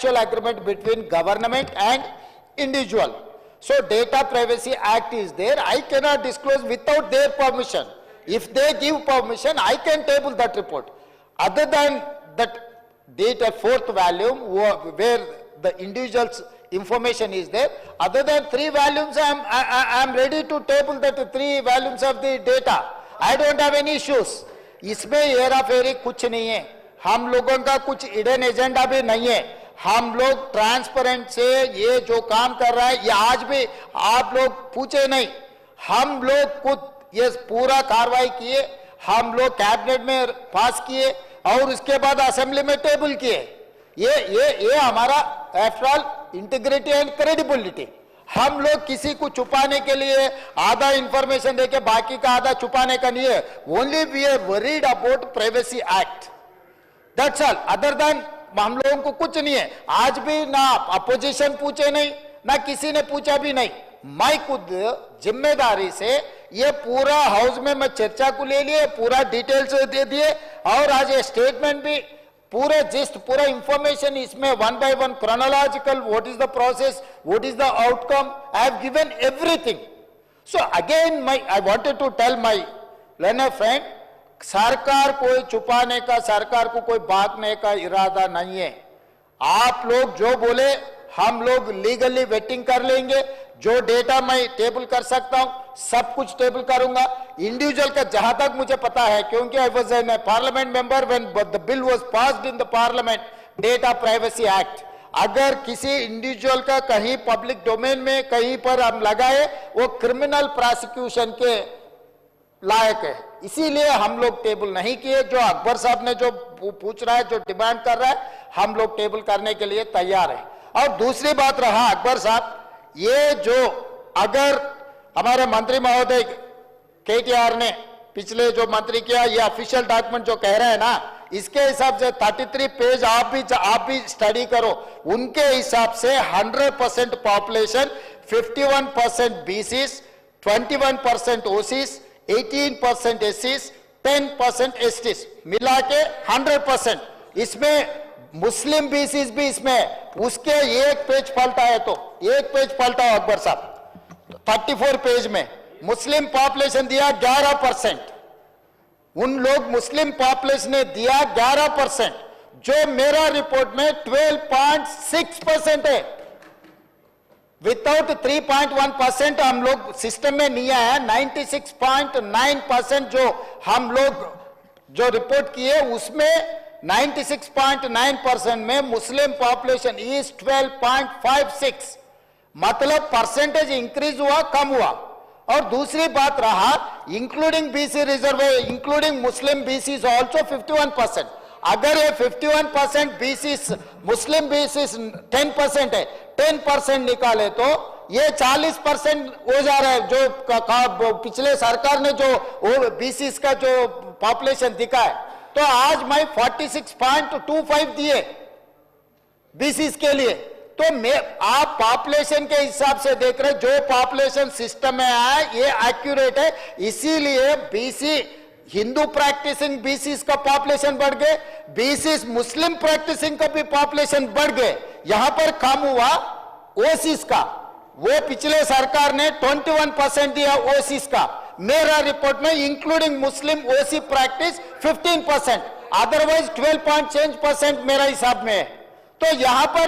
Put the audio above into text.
agreement between government and individual. So Data Privacy Act is there. I cannot disclose without their permission. If they give permission, I can table that report. Other than that data fourth volume where the individual's information is there, other than 3 volumes, I am ready to table that 3 volumes of the data. I don't have any issues. इसमें हेरा फेरी कुछ नहीं है, हम लोगों का कुछ hidden agenda भी नहीं है. हम लोग ट्रांसपेरेंट से ये जो काम कर रहा है, ये आज भी आप लोग पूछे नहीं, हम लोग खुद ये पूरा कार्रवाई किए, हम लोग कैबिनेट में पास किए और उसके बाद असेंबली में टेबल किए. ये हमारा after all integrity and credibility. हम लोग किसी को छुपाने के लिए आधा इंफॉर्मेशन देके बाकी का आधा छुपाने का नहीं है. Only we are worried about privacy act, that's all. Other than हम लोगों को कुछ नहीं है. आज भी ना अपोजिशन पूछे नहीं, ना किसी ने पूछा भी नहीं. मैं खुद जिम्मेदारी से ये पूरा हाउस में मैं चर्चा को ले लिए, पूरा डिटेल्स दे दिए और आज ये स्टेटमेंट भी पूरे जिस्ट पूरा इंफॉर्मेशन इसमें 1 by 1 chronological, what is the process, what is the outcome, I have given everything. So again I wanted to tell my learner friend, सरकार कोई छुपाने का, सरकार को कोई भागने का इरादा नहीं है. आप लोग जो बोले हम लोग लीगली वेटिंग कर लेंगे. जो डेटा मैं टेबल कर सकता हूं सब कुछ टेबल करूंगा. इंडिविजुअल का जहां तक मुझे पता है, क्योंकि I was an parliament member when the bill was passed in the parliament, data privacy act. अगर किसी इंडिविजुअल का कहीं पब्लिक डोमेन में कहीं पर हम लगाए, वो क्रिमिनल प्रोसिक्यूशन के लायक है. इसीलिए हम लोग टेबल नहीं किए. जो अकबर साहब ने जो पूछ रहा है, जो डिमांड कर रहा है, हम लोग टेबल करने के लिए तैयार है. और दूसरी बात रहा अकबर साहब, ये जो अगर हमारे मंत्री महोदय केटीआर ने पिछले जो मंत्री किया, ये ऑफिशियल डॉक्यूमेंट जो कह रहे हैं ना, इसके हिसाब से 33 पेज आप भी स्टडी करो. उनके हिसाब से 100% पॉपुलेशन, 51% बीसीस, 21% ओसीस, 18% एससीस, 10% एसटीस, मिला के 100%. इसमें मुस्लिम बीसीस भी इसमें, उसके एक पेज पलटा है तो एक पेज पलटा अकबर साहब. 34 पेज में मुस्लिम पॉपुलेशन दिया 11%. उन लोग मुस्लिम पॉपुलेशन ने दिया 11%, जो मेरा रिपोर्ट में 12.6% है. विदाउट 3.1% हम लोग सिस्टम में नहीं आया. 96.9% जो हम लोग जो रिपोर्ट किए उसमें 96.9% में मुस्लिम पॉपुलेशन इज 12.56. मतलब परसेंटेज इंक्रीज हुआ, कम हुआ. और दूसरी बात रहा इंक्लूडिंग बीसी रिजर्व, इंक्लूडिंग मुस्लिम बीसी ऑल्सो 51%. अगर ये 51% बीसी मुस्लिम बीसी 10% है, 10% निकाले तो ये 40% हो जा रहा है. जो पिछले सरकार ने जो बीसी का जो पॉपुलेशन दिखा है, तो आज मैं 46.25 दिए बीसीस के लिए. तो आप पॉपुलेशन के हिसाब से देख रहे, जो पॉपुलेशन सिस्टम में आया ये एक्यूरेट है. इसीलिए बीसी हिंदू प्रैक्टिसिंग बीसीस का पॉपुलेशन बढ़ गए, बीसीस मुस्लिम प्रैक्टिसिंग का भी पॉपुलेशन बढ़ गए. यहां पर कम हुआ ओसीस का. वो पिछले सरकार ने 21% दिया ओसीस का. मेरा रिपोर्ट में इंक्लूडिंग मुस्लिम ओसी प्रैक्टिस 15%, अदरवाइज 12% मेरा हिसाब में है. तो यहां पर